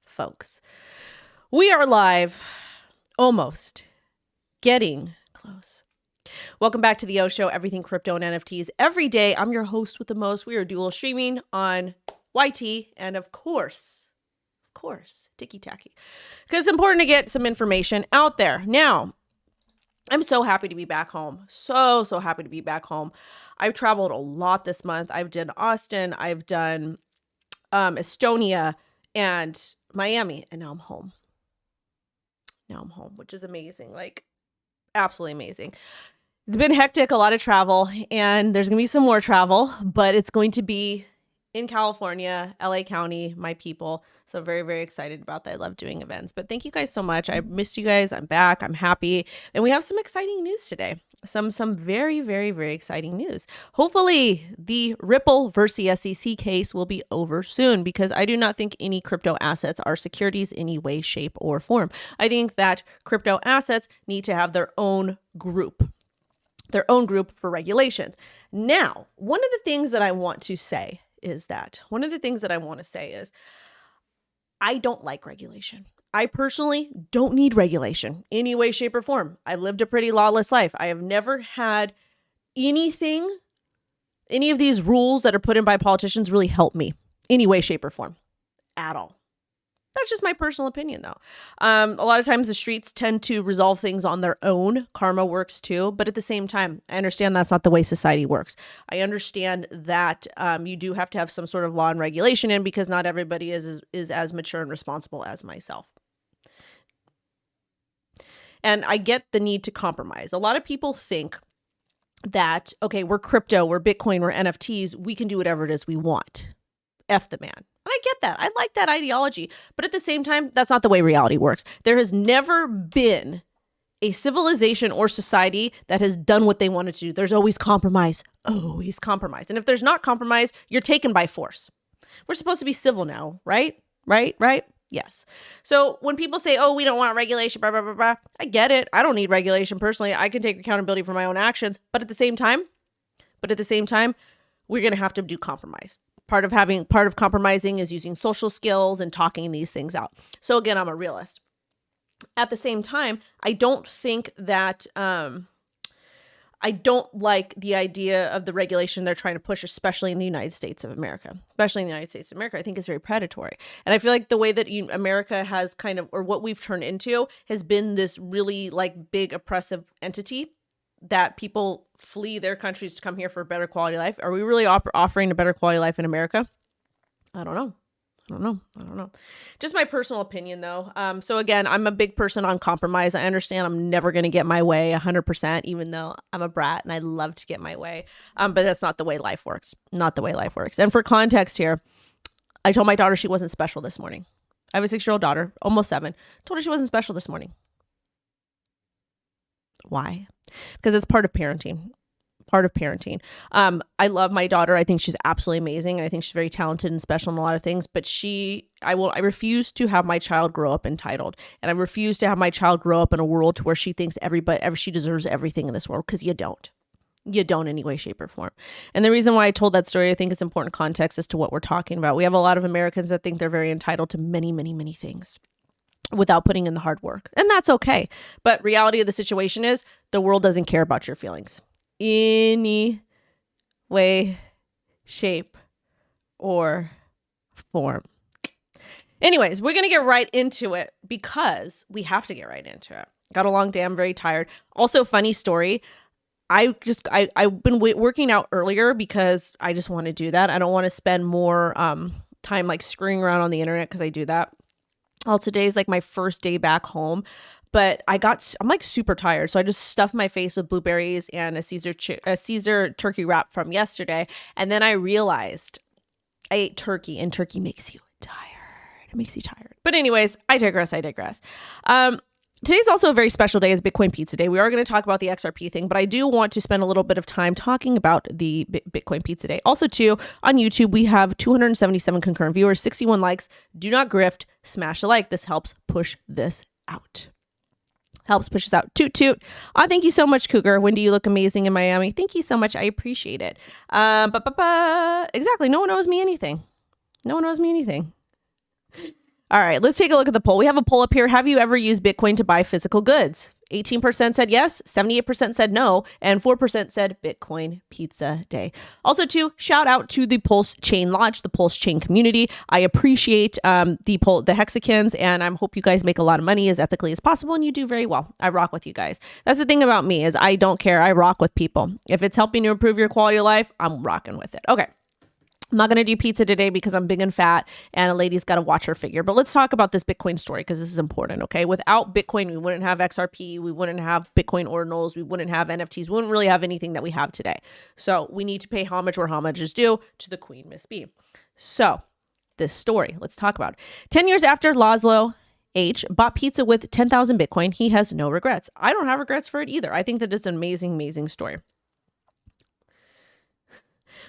folks. We are live, almost getting close. Welcome back to the O Show, everything crypto and NFTs. Every day, I'm your host with the most. We are dual streaming on YT and of course, ticky-tacky. Because it's important to get some information out there. Now, I'm so happy to be back home. So happy to be back home. I've traveled a lot this month. I've done Austin, I've done Estonia and Miami, and now I'm home. Which is amazing. Like, absolutely amazing. It's been hectic, a lot of travel, and there's going to be some more travel, but it's going to be in California, LA County, my people. So I'm very, very excited about that. I love doing events, but thank you guys so much. I missed you guys. I'm back. I'm happy. And we have some exciting news today. Some very, very, very exciting news. Hopefully the Ripple versus SEC case will be over soon, because I do not think any crypto assets are securities in any way, shape, or form. I think that crypto assets need to have their own group for regulation. Now, one of the things that I want to say is I don't like regulation. I personally don't need regulation any way, shape, or form. I lived a pretty lawless life. I have never had any of these rules that are put in by politicians really help me any way, shape, or form at all. That's just my personal opinion, though. A lot of times the streets tend to resolve things on their own. Karma works too. But at the same time, I understand that's not the way society works. I understand that you do have to have some sort of law and regulation in, because not everybody is as mature and responsible as myself. And I get the need to compromise. A lot of people think that, okay, we're crypto, we're Bitcoin, we're NFTs, we can do whatever it is we want. F the man. And I get that. I like that ideology. But at the same time, that's not the way reality works. There has never been a civilization or society that has done what they wanted to do. There's always compromise. Always compromise. And if there's not compromise, you're taken by force. We're supposed to be civil now, right? Right? Yes. So when people say, oh, we don't want regulation, blah, blah, blah, blah, I get it. I don't need regulation personally. I can take accountability for my own actions. But at the same time, we're going to have to do compromise. Part of compromising is using social skills and talking these things out. So again, I'm a realist. At the same time, I don't think that, I don't like the idea of the regulation they're trying to push, especially in the United States of America. I think it's very predatory. And I feel like the way that America has kind of, or what we've turned into, has been this really like big oppressive entity that people flee their countries to come here for a better quality life. Are we really offering a better quality life in America? I don't know. Just my personal opinion, though. So again, I'm a big person on compromise. I understand I'm never going to get my way 100%, even though I'm a brat and I love to get my way. But that's not the way life works. And for context here, I told my daughter she wasn't special this morning. I have a 6-year-old daughter, almost 7. Told her she wasn't special this morning. Why? Because it's part of parenting. I love my daughter. I think she's absolutely amazing. And I think she's very talented and special in a lot of things. But I refuse to have my child grow up entitled. And I refuse to have my child grow up in a world where she thinks she deserves everything in this world, because you don't. You don't in any way, shape, or form. And the reason why I told that story, I think it's important context as to what we're talking about. We have a lot of Americans that think they're very entitled to many, many, many things without putting in the hard work. And that's okay. But reality of the situation is the world doesn't care about your feelings any way, shape, or form. Anyways, we're going to get right into it, because we have to get right into it. Got a long day. I'm very tired. Also, funny story. I've been working out earlier because I just want to do that. I don't want to spend more time like screwing around on the internet, because I do that. Well, today's like my first day back home, but I'm like super tired. So I just stuffed my face with blueberries and a Caesar turkey wrap from yesterday. And then I realized I ate turkey, and turkey makes you tired. It makes you tired. But anyways, I digress. Today's also a very special day. It's Bitcoin Pizza Day. We are going to talk about the XRP thing, but I do want to spend a little bit of time talking about the Bitcoin Pizza Day. Also, too, on YouTube, we have 277 concurrent viewers, 61 likes. Do not grift. Smash a like. This helps push this out. Helps push us out. Toot toot. Thank you so much, Cougar. Wendy, you look amazing in Miami. Thank you so much. I appreciate it. Exactly. No one owes me anything. All right, let's take a look at the poll. We have a poll up here. Have you ever used Bitcoin to buy physical goods? 18% said yes, 78% said no, and 4% said Bitcoin Pizza Day. Also, too, shout out to the Pulse Chain Launch, the Pulse Chain community. I appreciate the Hexicans, and I hope you guys make a lot of money as ethically as possible, and you do very well. I rock with you guys. That's the thing about me is I don't care. I rock with people. If it's helping you improve your quality of life, I'm rocking with it. Okay. I'm not going to do pizza today because I'm big and fat and a lady's got to watch her figure. But let's talk about this Bitcoin story because this is important, okay? Without Bitcoin, we wouldn't have XRP. We wouldn't have Bitcoin ordinals. We wouldn't have NFTs. We wouldn't really have anything that we have today. So we need to pay homage where homage is due to the Queen, Miss B. So this story, let's talk about it. 10 years after Laszlo H. bought pizza with 10,000 Bitcoin, he has no regrets. I don't have regrets for it either. I think that it's an amazing, amazing story.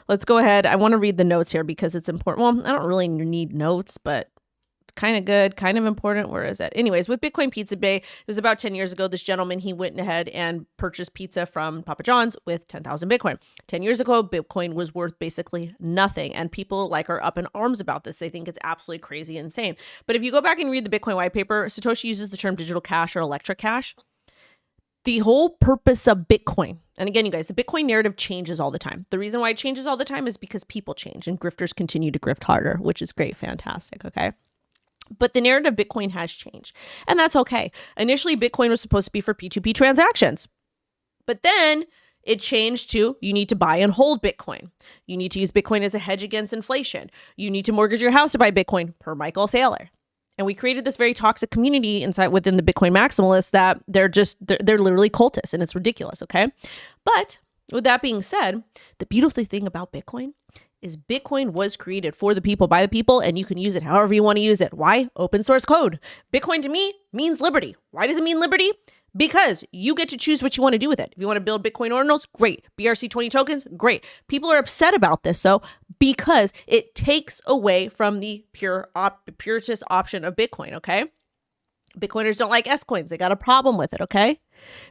Let's go ahead. I want to read the notes here because it's important. Well, I don't really need notes, but kind of good, kind of important. Where is it? Anyways, with Bitcoin Pizza Day, it was about 10 years ago. This gentleman, he went ahead and purchased pizza from Papa John's with 10,000 Bitcoin. 10 years ago, Bitcoin was worth basically nothing. And people are up in arms about this. They think it's absolutely crazy, insane. But if you go back and read the Bitcoin white paper, Satoshi uses the term digital cash or electric cash. The whole purpose of Bitcoin, and again, you guys, the Bitcoin narrative changes all the time. The reason why it changes all the time is because people change and grifters continue to grift harder, which is great, fantastic, okay? But the narrative of Bitcoin has changed, and that's okay. Initially, Bitcoin was supposed to be for P2P transactions, but then it changed to you need to buy and hold Bitcoin. You need to use Bitcoin as a hedge against inflation. You need to mortgage your house to buy Bitcoin, per Michael Saylor. And we created this very toxic community within the Bitcoin maximalists that they're literally cultists, and it's ridiculous, okay? But with that being said, the beautiful thing about Bitcoin is Bitcoin was created for the people, by the people, and you can use it however you want to use it. Why? Open source code. Bitcoin to me means liberty. Why does it mean liberty? Because you get to choose what you want to do with it. If you want to build Bitcoin ordinals, great. BRC20 tokens, great. People are upset about this though, because it takes away from the purest option of Bitcoin, okay? Bitcoiners don't like S coins. They got a problem with it, okay?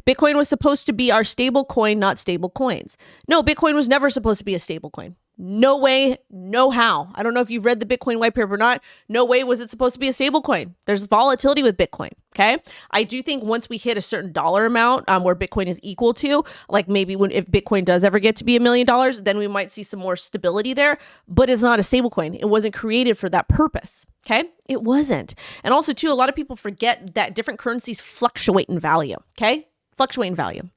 Bitcoin was supposed to be our stable coin, not stable coins. No, Bitcoin was never supposed to be a stable coin. No way, no how. I don't know if you've read the Bitcoin white paper or not. No way was it supposed to be a stable coin. There's volatility with Bitcoin, okay? I do think once we hit a certain dollar amount where Bitcoin is equal to, like maybe if Bitcoin does ever get to be $1 million, then we might see some more stability there, but it's not a stable coin. It wasn't created for that purpose, okay? It wasn't. And also too, a lot of people forget that different currencies fluctuate in value, okay? Fluctuate in value.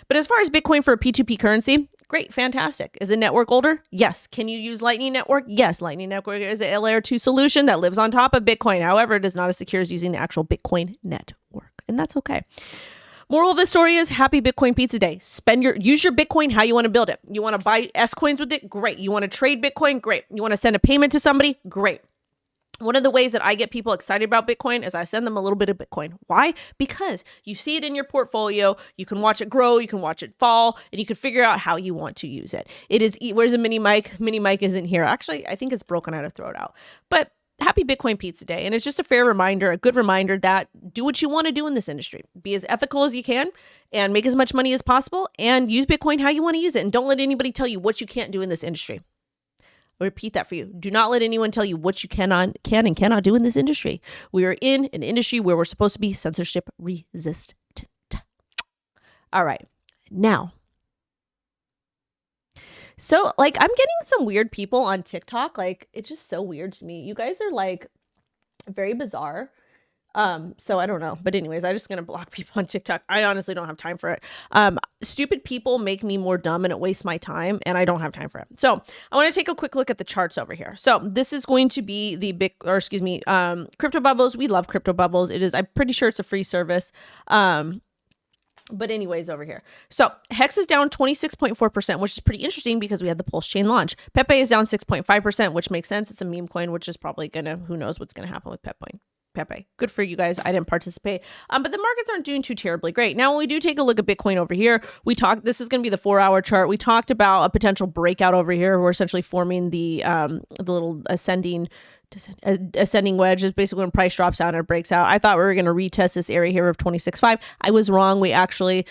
But as far as Bitcoin for a P2P currency, great, fantastic. Is the network older? Yes. Can you use Lightning Network? Yes. Lightning Network is a layer 2 solution that lives on top of Bitcoin. However, it is not as secure as using the actual Bitcoin network. And that's okay. Moral of the story is happy Bitcoin Pizza Day. Use your Bitcoin how you want to build it. You want to buy S coins with it? Great. You want to trade Bitcoin? Great. You want to send a payment to somebody? Great. One of the ways that I get people excited about Bitcoin is I send them a little bit of Bitcoin. Why? Because you see it in your portfolio, you can watch it grow, you can watch it fall, and you can figure out how you want to use it. Where's the mini mic? Mini mic isn't here. Actually, I think it's broken. I had to throw it out. But happy Bitcoin Pizza Day. And it's just a fair reminder, a good reminder that do what you want to do in this industry. Be as ethical as you can and make as much money as possible and use Bitcoin how you want to use it. And don't let anybody tell you what you can't do in this industry. I'll repeat that for you. Do not let anyone tell you what you can and cannot do in this industry. We are in an industry where we're supposed to be censorship resistant. All right. Now, so I'm getting some weird people on TikTok. It's just so weird to me. You guys are very bizarre. So I don't know. But anyways, I'm just going to block people on TikTok. I honestly don't have time for it. Stupid people make me more dumb and it wastes my time and I don't have time for it. So I want to take a quick look at the charts over here. So this is going to be the Crypto Bubbles. We love Crypto Bubbles. I'm pretty sure it's a free service. But anyways, over here. So Hex is down 26.4%, which is pretty interesting because we had the Pulse Chain launch. Pepe is down 6.5%, which makes sense. It's a meme coin, which is probably who knows what's going to happen with Pepe. Good for you guys. I didn't participate. But the markets aren't doing too terribly great. Now, when we do take a look at Bitcoin over here, this is going to be the 4-hour chart. We talked about a potential breakout over here. We're essentially forming the little ascending wedge is basically when price drops down and it breaks out. I thought we were going to retest this area here of 26.5. I was wrong. We actually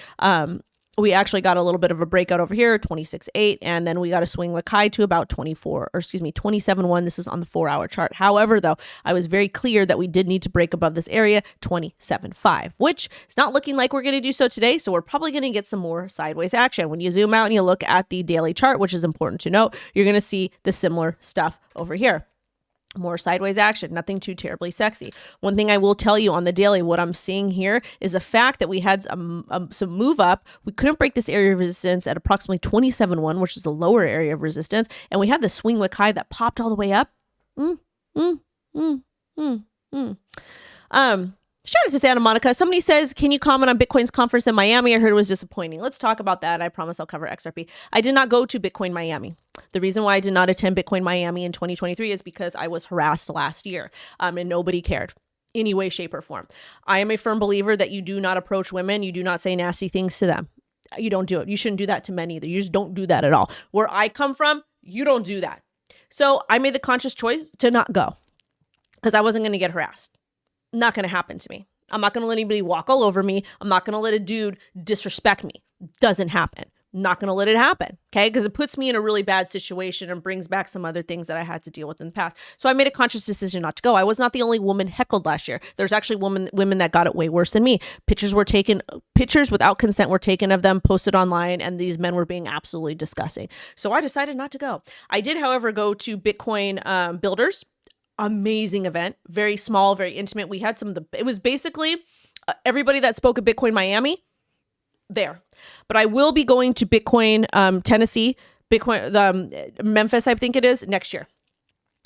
we actually got a little bit of a breakout over here, 26.8, and then we got a swing look high to about 27.1. This is on the 4-hour chart. However, though, I was very clear that we did need to break above this area, 27.5, which is not looking like we're going to do so today. So we're probably going to get some more sideways action. When you zoom out and you look at the daily chart, which is important to note, you're going to see the similar stuff over here. More sideways action, nothing too terribly sexy. One thing I will tell you on the daily, what I'm seeing here is the fact that we had some move up. We couldn't break this area of resistance at approximately 27.1, which is the lower area of resistance. And we had the swing wick high that popped all the way up. Shout out to Santa Monica. Somebody says, can you comment on Bitcoin's conference in Miami? I heard it was disappointing. Let's talk about that. I promise I'll cover XRP. I did not go to Bitcoin Miami. The reason why I did not attend Bitcoin Miami in 2023 is because I was harassed last year, and nobody cared any way, shape, or form. I am a firm believer that you do not approach women. You do not say nasty things to them. You don't do it. You shouldn't do that to men either. You just don't do that at all. Where I come from, you don't do that. So I made the conscious choice to not go because I wasn't going to get harassed. Not going to happen to me. I'm not going to let anybody walk all over me. I'm not going to let a dude disrespect me. Doesn't happen. Not going to let it happen. Okay. Because it puts me in a really bad situation and brings back some other things that I had to deal with in the past. So I made a conscious decision not to go. I was not the only woman heckled last year. There's actually women that got it way worse than me. Pictures without consent were taken of them, posted online, and these men were being absolutely disgusting. So I decided not to go. I did, however, go to Bitcoin Builders. Amazing event, very small, very intimate. We had it was basically everybody that spoke at Bitcoin Miami there. But I will be going to Bitcoin Tennessee, Memphis, I think it is, next year.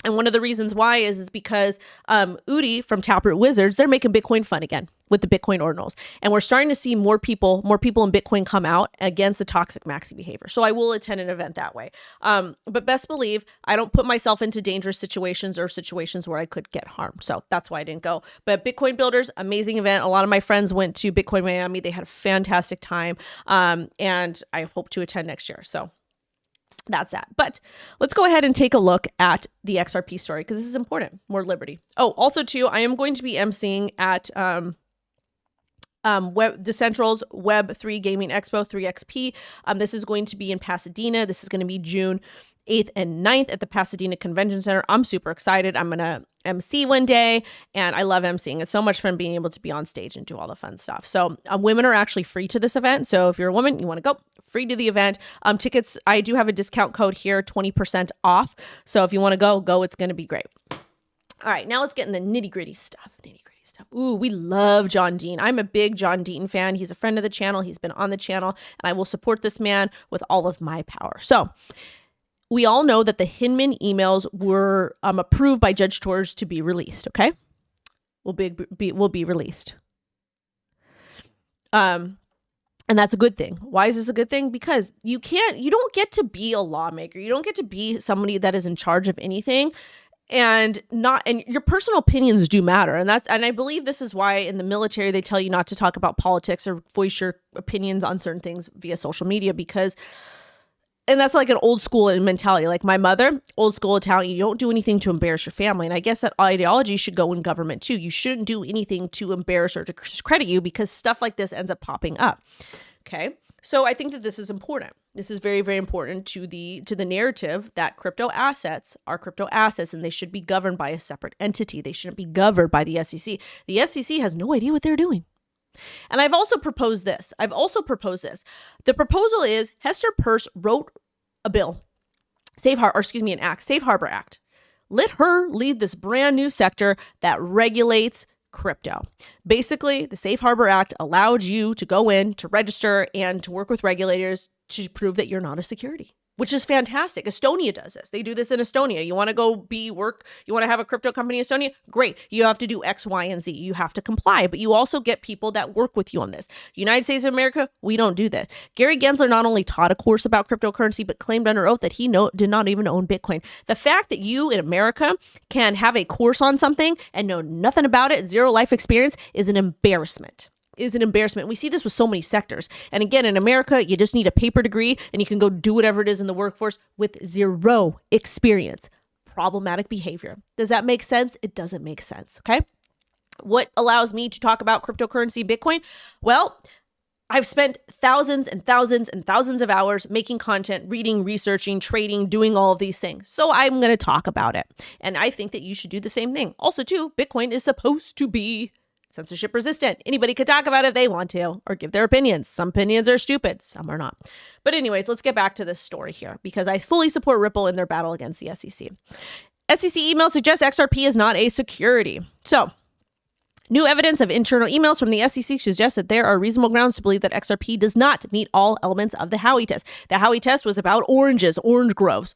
And one of the reasons why is because Udi from Taproot Wizards, they're making Bitcoin fun again with the Bitcoin ordinals. And we're starting to see more people in Bitcoin come out against the toxic maxi behavior. So I will attend an event that way. But best believe I don't put myself into dangerous situations or situations where I could get harmed. So that's why I didn't go. But Bitcoin Builders, amazing event. A lot of my friends went to Bitcoin Miami. They had a fantastic time. And I hope to attend next year. So that's that. But let's go ahead and take a look at the XRP story because this is important. More liberty. Oh, also too, I am going to be emceeing at Decentral's Web3 Gaming Expo 3XP. This is going to be in Pasadena. This is going to be June 8th and 9th at the Pasadena Convention Center. I'm super excited. I'm going to MC one day, and I love MCing. It's so much fun being able to be on stage and do all the fun stuff. So women are actually free to this event. So if you're a woman, you want to go, free to the event. Tickets, I do have a discount code here, 20% off. So if you want to go, it's going to be great. All right, now let's get in the nitty-gritty stuff. Ooh, we love John Dean. I'm a big John Dean fan. He's a friend of the channel. He's been on the channel, and I will support this man with all of my power. So we all know that the Hinman emails were approved by Judge Torres to be released, okay? Will be released. And that's a good thing. Why is this a good thing? Because you don't get to be a lawmaker. You don't get to be somebody that is in charge of anything and your personal opinions do matter. And I believe this is why in the military, they tell you not to talk about politics or voice your opinions on certain things via social media and that's like an old school mentality. Like my mother, old school Italian, you don't do anything to embarrass your family. And I guess that ideology should go in government too. You shouldn't do anything to embarrass or to discredit you because stuff like this ends up popping up. Okay. So I think that this is important. This is very, very important to the narrative that crypto assets are crypto assets and they should be governed by a separate entity. They shouldn't be governed by the SEC. The SEC has no idea what they're doing. And I've also proposed this. The proposal is Hester Peirce wrote a bill, an act, Safe Harbor Act. Let her lead this brand new sector that regulates crypto. Basically, the Safe Harbor Act allowed you to go in, to register, and to work with regulators to prove that you're not a security, which is fantastic. Estonia does this. They do this in Estonia. You want to go you want to have a crypto company in Estonia? Great. You have to do X, Y, and Z. You have to comply, but you also get people that work with you on this. United States of America, we don't do that. Gary Gensler not only taught a course about cryptocurrency, but claimed under oath that he did not even own Bitcoin. The fact that you in America can have a course on something and know nothing about it, zero life experience, is an embarrassment. We see this with so many sectors. And again, in America, you just need a paper degree and you can go do whatever it is in the workforce with zero experience. Problematic behavior. Does that make sense? It doesn't make sense. Okay. What allows me to talk about cryptocurrency, Bitcoin? Well, I've spent thousands and thousands and thousands of hours making content, reading, researching, trading, doing all of these things. So I'm going to talk about it. And I think that you should do the same thing. Also, too, Bitcoin is supposed to be censorship resistant. Anybody could talk about it if they want to or give their opinions. Some opinions are stupid, some are not. But anyways, let's get back to this story here because I fully support Ripple in their battle against the SEC. SEC email suggests XRP is not a security. So, new evidence of internal emails from the SEC suggests that there are reasonable grounds to believe that XRP does not meet all elements of the Howey test. The Howey test was about orange groves.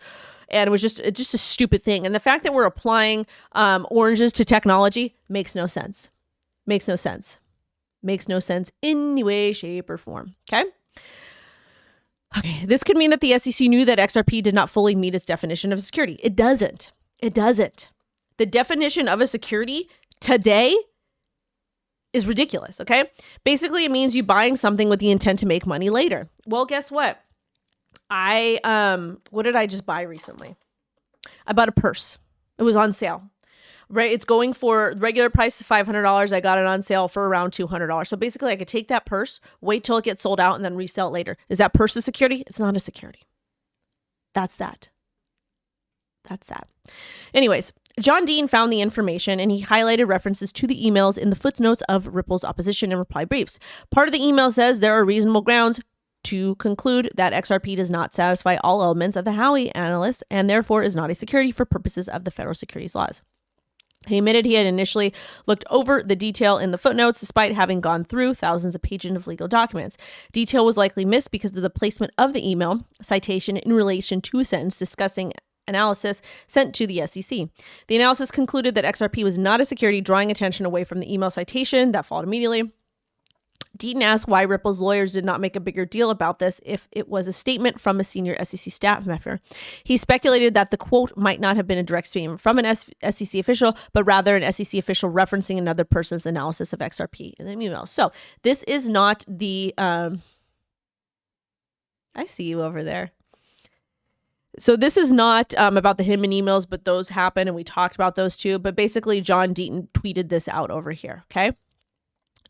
And it was just a stupid thing. And the fact that we're applying oranges to technology makes no sense. Makes no sense. Makes no sense in any way, shape, or form. Okay? Okay, this could mean that the SEC knew that XRP did not fully meet its definition of security. It doesn't. It doesn't. The definition of a security today is ridiculous, okay? Basically, it means you buying something with the intent to make money later. Well, guess what? What did I just buy recently? I bought a purse. It was on sale, right? It's going for regular price of $500. I got it on sale for around $200. So basically, I could take that purse, wait till it gets sold out, and then resell it later. Is that purse a security? It's not a security. That's that. That's that. Anyways, John Dean found the information and he highlighted references to the emails in the footnotes of Ripple's opposition and reply briefs. Part of the email says there are reasonable grounds to conclude that XRP does not satisfy all elements of the Howey analysis and therefore is not a security for purposes of the federal securities laws. He admitted he had initially looked over the detail in the footnotes despite having gone through thousands of pages of legal documents. Detail was likely missed because of the placement of the email citation in relation to a sentence discussing analysis sent to the SEC. The analysis concluded that XRP was not a security, drawing attention away from the email citation that followed immediately. Deaton asked why Ripple's lawyers did not make a bigger deal about this if it was a statement from a senior SEC staff member. He speculated that the quote might not have been a direct statement from an SEC official, but rather an SEC official referencing another person's analysis of XRP in the email. So this is not the... I see you over there. So this is not about the Hinman emails, but those happen, and we talked about those too. But basically, John Deaton tweeted this out over here, okay?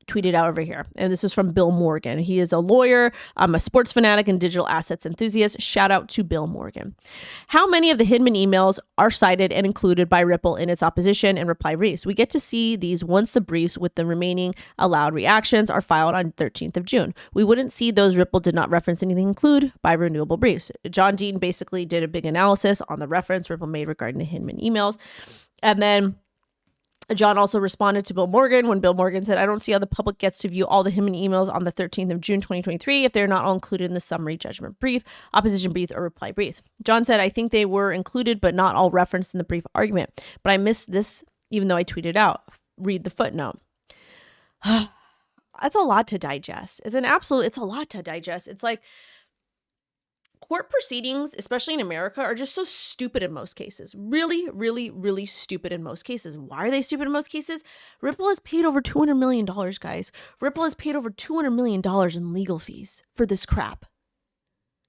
Tweeted out over here. And this is from Bill Morgan. He is a lawyer, a sports fanatic, and digital assets enthusiast. Shout out to Bill Morgan. How many of the Hinman emails are cited and included by Ripple in its opposition and reply briefs? We get to see these once the briefs with the remaining allowed reactions are filed on 13th of June. We wouldn't see those Ripple did not reference anything include by renewable briefs. John Dean basically did a big analysis on the reference Ripple made regarding the Hinman emails. And then John also responded to Bill Morgan when Bill Morgan said, I don't see how the public gets to view all the Hinman emails on the 13th of June, 2023, if they're not all included in the summary judgment brief, opposition brief, or reply brief. John said, I think they were included, but not all referenced in the brief argument. But I missed this, even though I tweeted out. Read the footnote. That's a lot to digest. It's a lot to digest. It's like, court proceedings, especially in America, are just so stupid in most cases. Really, really, really stupid in most cases. Why are they stupid in most cases? Ripple has paid over $200 million, guys. Ripple has paid over $200 million in legal fees for this crap.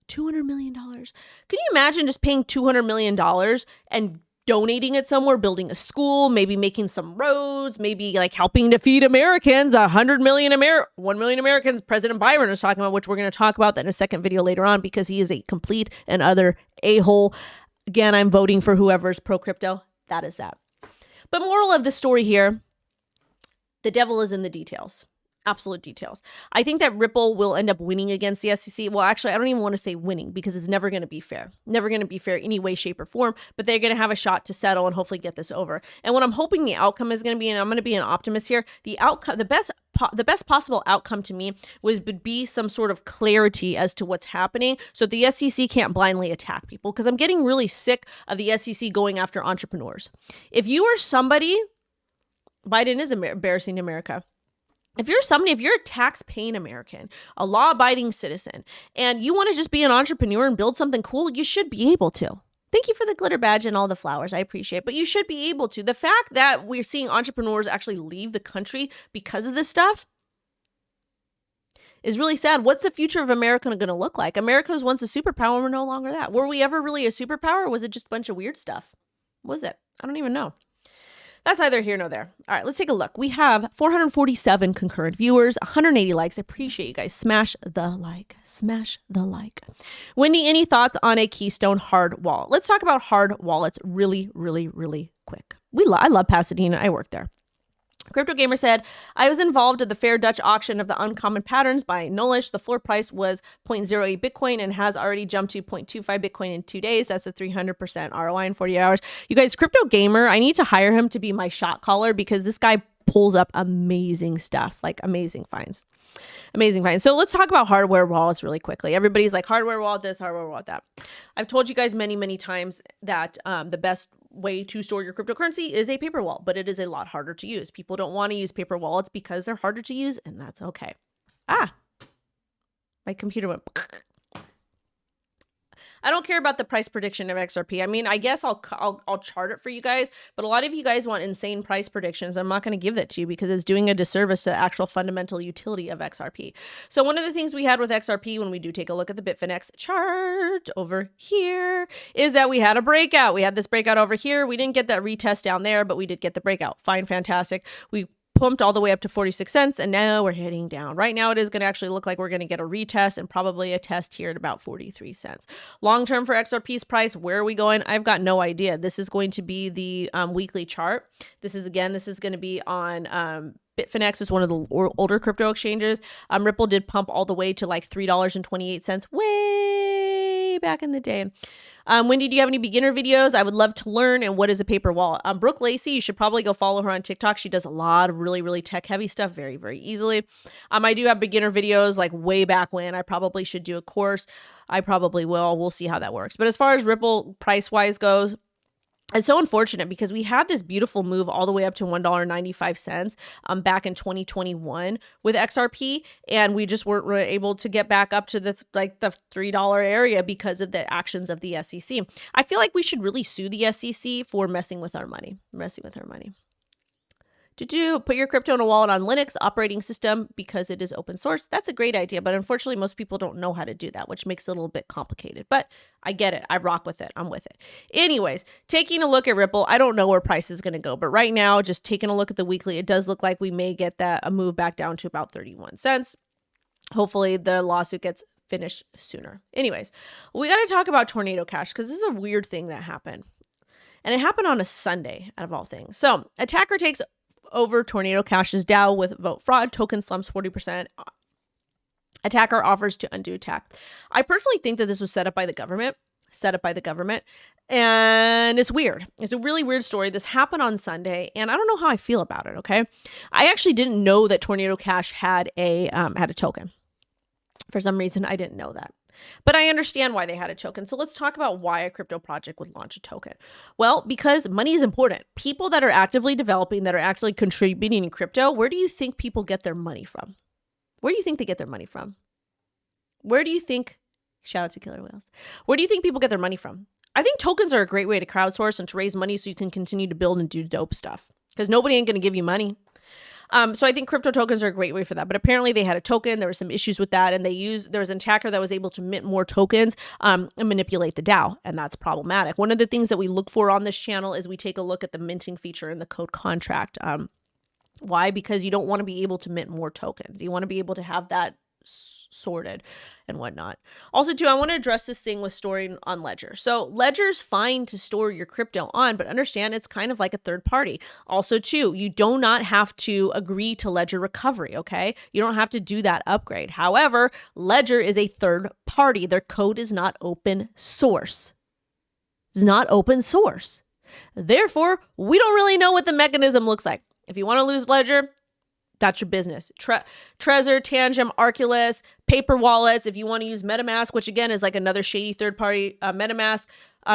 $200 million. Can you imagine just paying $200 million and donating it somewhere, building a school, maybe making some roads, maybe like helping to feed Americans, 1 million Americans, President Byron is talking about, which we're going to talk about that in a second video later on because he is a complete and utter a-hole. Again, I'm voting for whoever's pro-crypto. That is that. But moral of the story here, the devil is in the details. Absolute details. I think that Ripple will end up winning against the SEC. Well, actually, I don't even want to say winning because it's never going to be fair. Never going to be fair any way, shape, or form, but they're going to have a shot to settle and hopefully get this over. And what I'm hoping the outcome is going to be, and I'm going to be an optimist here, the outcome, the best possible outcome to me would be some sort of clarity as to what's happening so the SEC can't blindly attack people, because I'm getting really sick of the SEC going after entrepreneurs. If you are somebody, Biden is embarrassing America. If you're a tax-paying American, a law-abiding citizen, and you want to just be an entrepreneur and build something cool, you should be able to. Thank you for the glitter badge and all the flowers. I appreciate it. But you should be able to. The fact that we're seeing entrepreneurs actually leave the country because of this stuff is really sad. What's the future of America going to look like? America was once a superpower. We're no longer that. Were we ever really a superpower? Or was it just a bunch of weird stuff? What was it? I don't even know. That's neither here nor there. All right, let's take a look. We have 447 concurrent viewers, 180 likes. I appreciate you guys. Smash the like. Smash the like. Wendy, any thoughts on a Keystone hard wallet? Let's talk about hard wallets really, really, really quick. I love Pasadena. I work there. Crypto Gamer said, I was involved in the fair Dutch auction of the Uncommon Patterns by Nullish. The floor price was 0.08 Bitcoin and has already jumped to 0.25 Bitcoin in 2 days. That's a 300% ROI in 48 hours. You guys, Crypto Gamer, I need to hire him to be my shot caller because this guy pulls up amazing stuff, like amazing finds. Amazing finds. So let's talk about hardware wallets really quickly. Everybody's like hardware wallet this, hardware wallet that. I've told you guys many, many times that the best way to store your cryptocurrency is a paper wallet, but it is a lot harder to use. People don't want to use paper wallets because they're harder to use, and that's okay. My computer went. I don't care about the price prediction of XRP. I mean, I guess I'll chart it for you guys, but a lot of you guys want insane price predictions. I'm not going to give that to you because it's doing a disservice to the actual fundamental utility of XRP. So one of the things we had with XRP when we do take a look at the Bitfinex chart over here is that we had a breakout. We had this breakout over here. We didn't get that retest down there, but we did get the breakout. Fine, fantastic. We pumped all the way up to 46 cents and now we're heading down. Right now it is going to actually look like we're going to get a retest and probably a test here at about 43 cents. Long term for XRP's price, where are we going? I've got no idea. This is going to be the weekly chart. This is going to be on Bitfinex, is one of the older crypto exchanges. Ripple did pump all the way to like $3.28 way back in the day. Wendy, do you have any beginner videos? I would love to learn. And what is a paper wallet? Brooke Lacey, you should probably go follow her on TikTok. She does a lot of really, really tech heavy stuff very, very easily. I do have beginner videos like way back when. I probably should do a course. I probably will. We'll see how that works. But as far as Ripple price wise goes, it's so unfortunate because we had this beautiful move all the way up to $1.95 back in 2021 with XRP, and we just weren't really able to get back up to the $3 area because of the actions of the SEC. I feel like we should really sue the SEC for messing with our money. Put your crypto in a wallet on Linux operating system because it is open source. That's a great idea, but unfortunately, most people don't know how to do that, which makes it a little bit complicated. But I get it. I rock with it. I'm with it. Anyways, taking a look at Ripple, I don't know where price is going to go, but right now, just taking a look at the weekly, it does look like we may get a move back down to about 31 cents. Hopefully, the lawsuit gets finished sooner. Anyways, we got to talk about Tornado Cash because this is a weird thing that happened. And it happened on a Sunday, out of all things. So, attacker takes over Tornado Cash's DAO with vote fraud. Token slumps 40%. Attacker offers to undo attack. I personally think that this was set up by the government. And it's weird. It's a really weird story. This happened on Sunday, and I don't know how I feel about it, okay? I actually didn't know that Tornado Cash had a token. For some reason, I didn't know that. But I understand why they had a token. So let's talk about why a crypto project would launch a token. Well, because money is important. People that are actively developing, that are actually contributing in crypto, where do you think people get their money from? Where do you think they get their money from? Shout out to Killer Whales. Where do you think people get their money from? I think tokens are a great way to crowdsource and to raise money so you can continue to build and do dope stuff. Because nobody ain't going to give you money. So I think crypto tokens are a great way for that. But apparently they had a token. There were some issues with that. And there was an attacker that was able to mint more tokens and manipulate the DAO. And that's problematic. One of the things that we look for on this channel is we take a look at the minting feature in the code contract. Why? Because you don't want to be able to mint more tokens. You want to be able to have that sorted and whatnot. Also, too, I want to address this thing with storing on Ledger. So Ledger's fine to store your crypto on, but understand it's kind of like a third party. Also, too, you do not have to agree to Ledger recovery, okay? You don't have to do that upgrade. However, Ledger is a third party. Their code is not open source. It's not open source. Therefore, we don't really know what the mechanism looks like. If you want to lose Ledger, that's your business. Trezor, Tangent, Arculus, paper wallets. If you want to use MetaMask, which again is like another shady third party, MetaMask,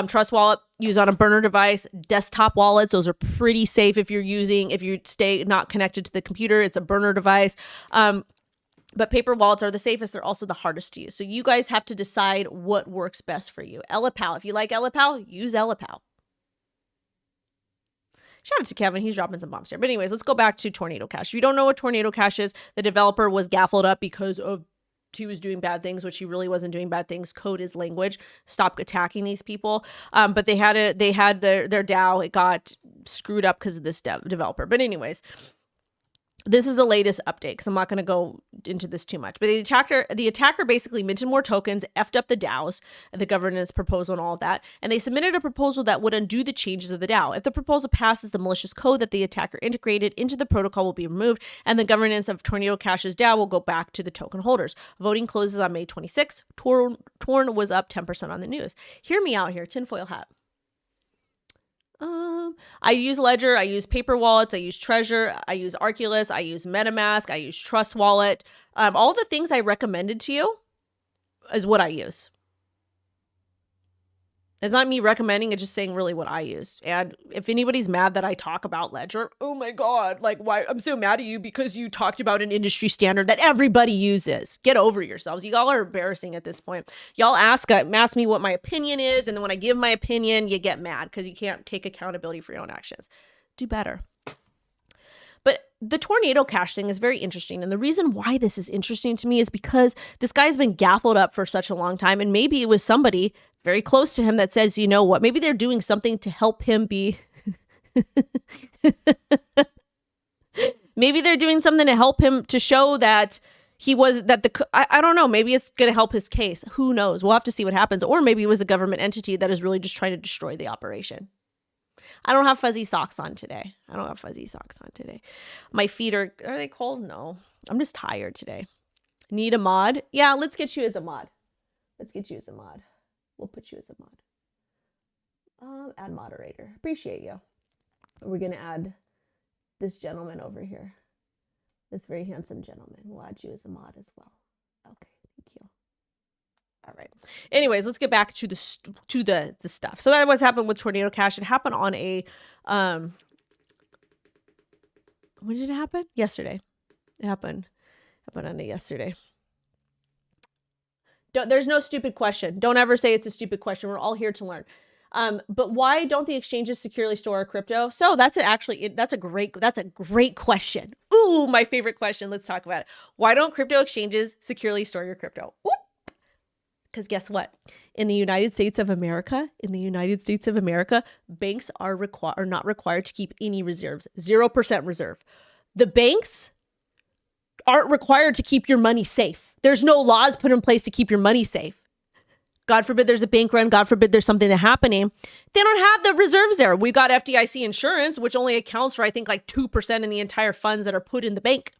Trust Wallet, use on a burner device. Desktop wallets, those are pretty safe if you stay not connected to the computer. It's a burner device. But paper wallets are the safest. They're also the hardest to use. So you guys have to decide what works best for you. Ellipal, if you like Ellipal, use Ellipal. Shout out to Kevin. He's dropping some bombs here. But anyways, let's go back to Tornado Cash. If you don't know what Tornado Cash is, the developer was gaffled up because of he was doing bad things, which he really wasn't doing bad things. Code is language. Stop attacking these people. But they had their DAO. It got screwed up because of this developer. But anyways, this is the latest update because I'm not going to go into this too much. But the attacker basically minted more tokens, effed up the DAOs, the governance proposal and all of that. And they submitted a proposal that would undo the changes of the DAO. If the proposal passes, the malicious code that the attacker integrated into the protocol will be removed, and the governance of Tornado Cash's DAO will go back to the token holders. Voting closes on May 26th. Tron was up 10% on the news. Hear me out here, tinfoil hat. I use Ledger, I use paper wallets, I use Treasure, I use Arculus, I use MetaMask, I use Trust Wallet. All the things I recommended to you is what I use. It's not me recommending, it's just saying really what I use. And if anybody's mad that I talk about Ledger, oh my God, like why? I'm so mad at you because you talked about an industry standard that everybody uses. Get over yourselves. You all are embarrassing at this point. Y'all ask me what my opinion is, and then when I give my opinion, you get mad because you can't take accountability for your own actions. Do better. But the Tornado Cash thing is very interesting. And the reason why this is interesting to me is because this guy's been gaffled up for such a long time. And maybe it was somebody very close to him that says, you know what, maybe they're doing something to help him be. Maybe they're doing something to help him to show that he was I don't know. Maybe it's going to help his case. Who knows? We'll have to see what happens. Or maybe it was a government entity that is really just trying to destroy the operation. I don't have fuzzy socks on today. My feet are they cold? No. I'm just tired today. Need a mod? Yeah, let's get you as a mod. We'll put you as a mod. Add moderator. Appreciate you. We're going to add this gentleman over here. This very handsome gentleman. We'll add you as a mod as well. Okay, thank you. All right. Anyways, let's get back to the stuff. So that what's happened with Tornado Cash. It happened on a when did it happen? Yesterday. It happened on a yesterday. There's no stupid question. Don't ever say it's a stupid question. We're all here to learn. But why don't the exchanges securely store our crypto? So that's a great question. Ooh, my favorite question. Let's talk about it. Why don't crypto exchanges securely store your crypto? Because guess what? In the United States of America, banks are not required to keep any reserves. 0% reserve. The banks aren't required to keep your money safe. There's no laws put in place to keep your money safe. God forbid there's a bank run. God forbid there's something happening. They don't have the reserves there. We got FDIC insurance, which only accounts for, I think, like 2% in the entire funds that are put in the bank.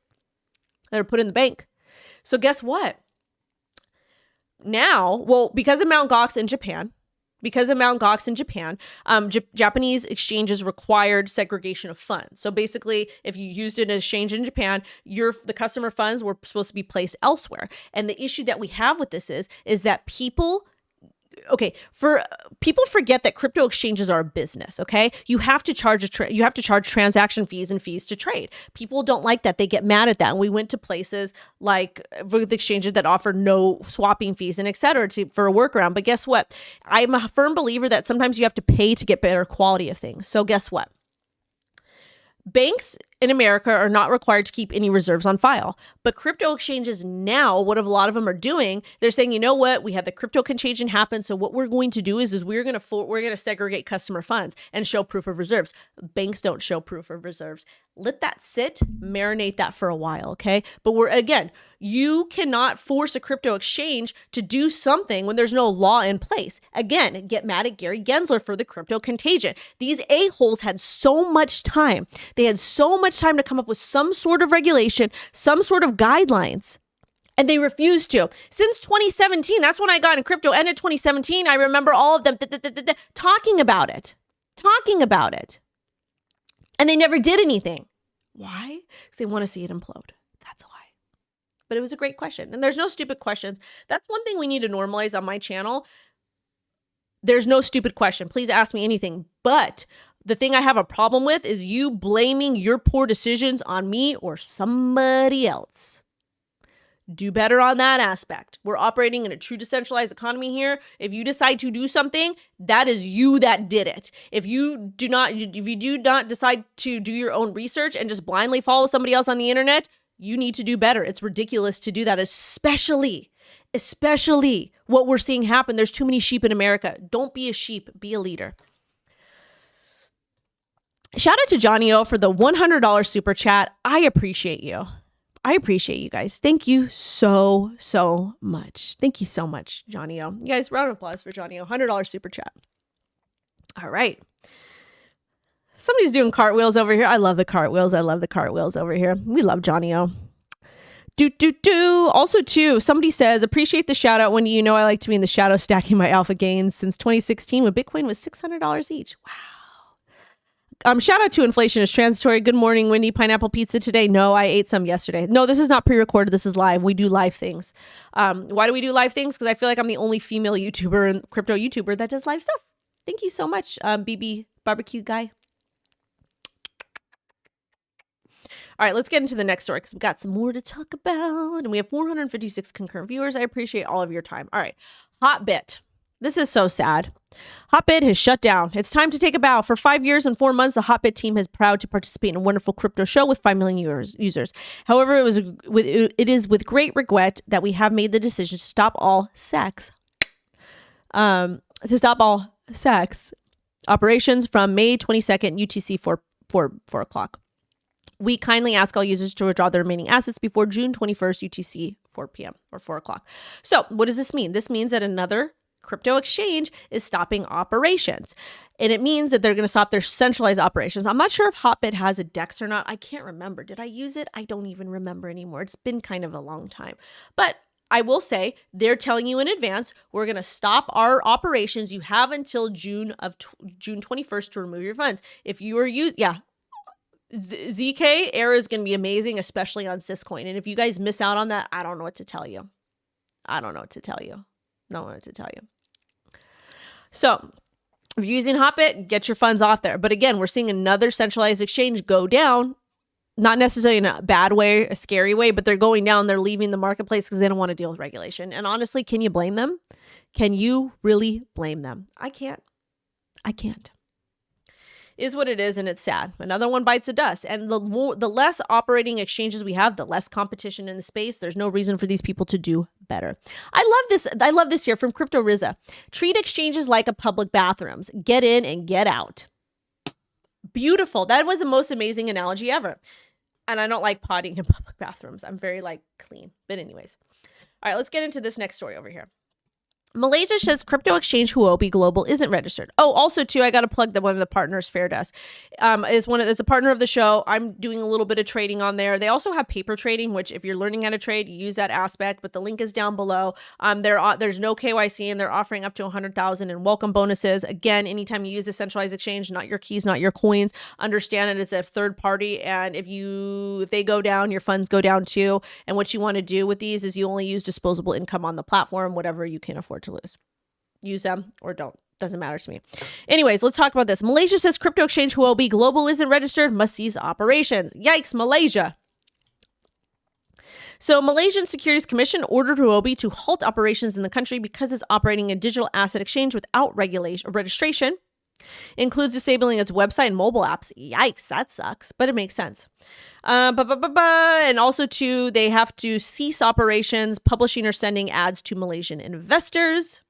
So guess what? Now, well, because of Mt. Gox in Japan, Japanese exchanges required segregation of funds. So basically, if you used an exchange in Japan, the customer funds were supposed to be placed elsewhere. And the issue that we have with this is that people forget that crypto exchanges are a business. Okay, you have to charge transaction fees and fees to trade. People don't like that; they get mad at that. And we went to places like with exchanges that offer no swapping fees and etc. for a workaround. But guess what? I'm a firm believer that sometimes you have to pay to get better quality of things. So guess what? Banks in America are not required to keep any reserves on file, but crypto exchanges now, what a lot of them are doing, they're saying, you know what, we had the crypto contagion happen, so what we're going to do is we're going to segregate customer funds and show proof of reserves. Banks don't show proof of reserves. Let that sit, marinate that for a while, okay? But you cannot force a crypto exchange to do something when there's no law in place. Again, get mad at Gary Gensler for the crypto contagion. These a-holes had so much time. They had so much time to come up with some sort of regulation, some sort of guidelines, and they refused to. Since 2017, that's when I got in crypto. End of 2017, I remember all of them talking about it. And they never did anything. Why? Because they want to see it implode. That's why. But it was a great question. And there's no stupid questions. That's one thing we need to normalize on my channel. There's no stupid question. Please ask me anything. But the thing I have a problem with is you blaming your poor decisions on me or somebody else. Do better on that aspect. We're operating in a true decentralized economy here. If you decide to do something, that is you that did it. If you do not decide to do your own research and just blindly follow somebody else on the internet, You need to do better. It's ridiculous to do that, especially what we're seeing happen. There's too many sheep in America. Don't be a sheep, be a leader. Shout out to Johnny O for the $100 super chat. I appreciate you. I appreciate you guys. Thank you so much. Thank you so much, Johnny O. You guys, round of applause for Johnny O. $100 super chat. All right. Somebody's doing cartwheels over here. I love the cartwheels. Over here. We love Johnny O. Also, too, somebody says, appreciate the shout out. Wendy, you know I like to be in the shadow stacking my alpha gains since 2016 when Bitcoin was $600 each. Wow. Shout out to inflation is transitory. Good morning, Wendy. Pineapple pizza today. No, I ate some yesterday. No, this is not pre-recorded. This is live. We do live things. Why do we do live things? Because I feel like I'm the only female YouTuber and crypto YouTuber that does live stuff. Thank you so much, BB Barbecue Guy. All right, let's get into the next story because we've got some more to talk about. And we have 456 concurrent viewers. I appreciate all of your time. All right, Hotbit. This is so sad. Hotbit has shut down. It's time to take a bow. For 5 years and 4 months, the Hotbit team is proud to participate in a wonderful crypto show with 5 million users. However, it is with great regret that we have made the decision to stop all sex operations from May 22nd, UTC 4 o'clock. We kindly ask all users to withdraw their remaining assets before June 21st, UTC 4 p.m. or 4 o'clock. So what does this mean? This means that another crypto exchange is stopping operations. And it means that they're going to stop their centralized operations. I'm not sure if Hotbit has a DEX or not. I can't remember. Did I use it? I don't even remember anymore. It's been kind of a long time. But I will say they're telling you in advance, we're going to stop our operations. You have until June 21st to remove your funds. If you are ZK era is going to be amazing, especially on Syscoin. And if you guys miss out on that, I don't know what to tell you. So if you're using Hotbit, get your funds off there. But again, we're seeing another centralized exchange go down, not necessarily in a bad way, a scary way, but they're going down. They're leaving the marketplace because they don't want to deal with regulation. And honestly, can you blame them? Can you really blame them? I can't. Is what it is, and it's sad. Another one bites the dust. And the less operating exchanges we have, the less competition in the space. There's no reason for these people to do better. I love this here from Crypto Rizza. Treat exchanges like a public bathrooms. Get in and get out. Beautiful. That was the most amazing analogy ever. And I don't like potting in public bathrooms. I'm very clean. But anyways. All right, let's get into this next story over here. Malaysia says crypto exchange Huobi Global isn't registered. Oh, also too, I got to plug that one of the partners, Fairdesk, is a partner of the show. I'm doing a little bit of trading on there. They also have paper trading, which if you're learning how to trade, you use that aspect. But the link is down below. There's no KYC, and they're offering up to 100,000 in welcome bonuses. Again, anytime you use a centralized exchange, not your keys, not your coins, understand that it's a third party, and if they go down, your funds go down too. And what you want to do with these is you only use disposable income on the platform, whatever you can afford to lose. Use them or don't. Doesn't matter to me. Anyways, let's talk about this. Malaysia says crypto exchange Huobi Global isn't registered, must cease operations. Yikes, Malaysia. So Malaysian Securities Commission ordered Huobi to halt operations in the country because it's operating a digital asset exchange without registration. Includes disabling its website and mobile apps. Yikes, that sucks, but it makes sense. And also, too, they have to cease operations, publishing or sending ads to Malaysian investors.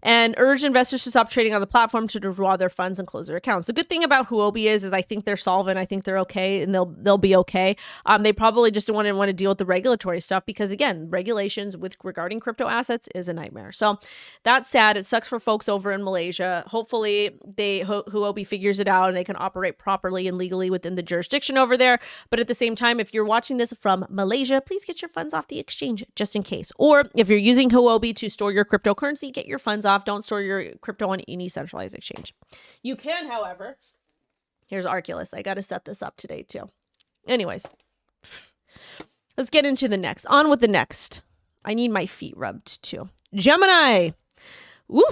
And urge investors to stop trading on the platform to withdraw their funds and close their accounts. The good thing about Huobi is I think they're solvent. I think they're okay, and they'll be okay. They probably just don't want to deal with the regulatory stuff because, again, regulations regarding crypto assets is a nightmare. So that's sad. It sucks for folks over in Malaysia. Hopefully, Huobi figures it out and they can operate properly and legally within the jurisdiction over there. But at the same time, if you're watching this from Malaysia, please get your funds off the exchange just in case. Or if you're using Huobi to store your cryptocurrency, get your funds off. Don't store your crypto on any centralized exchange. You can, however, here's Arculus. I got to set this up today too. Anyways, let's get into the next. On with the next. I need my feet rubbed too. Gemini. Woo.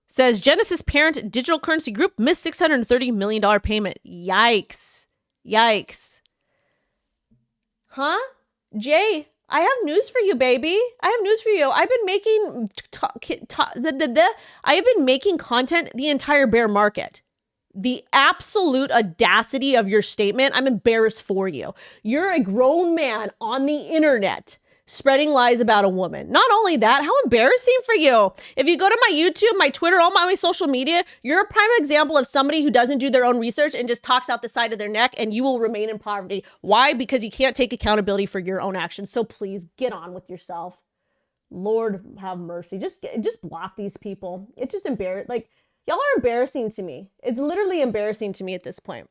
Says Genesis parent digital currency group missed $630 million payment. Yikes. Huh? Jay, I have news for you, baby. I have news for you. I've been making content the entire bear market. The absolute audacity of your statement, I'm embarrassed for you. You're a grown man on the internet spreading lies about a woman. Not only that, how embarrassing for you. If you go to my YouTube, my Twitter, all my social media, you're a prime example of somebody who doesn't do their own research and just talks out the side of their neck, and you will remain in poverty. Why? Because you can't take accountability for your own actions. So please get on with yourself. Lord have mercy. Just block these people. It's just embarrassing. Like, y'all are embarrassing to me. It's literally embarrassing to me at this point.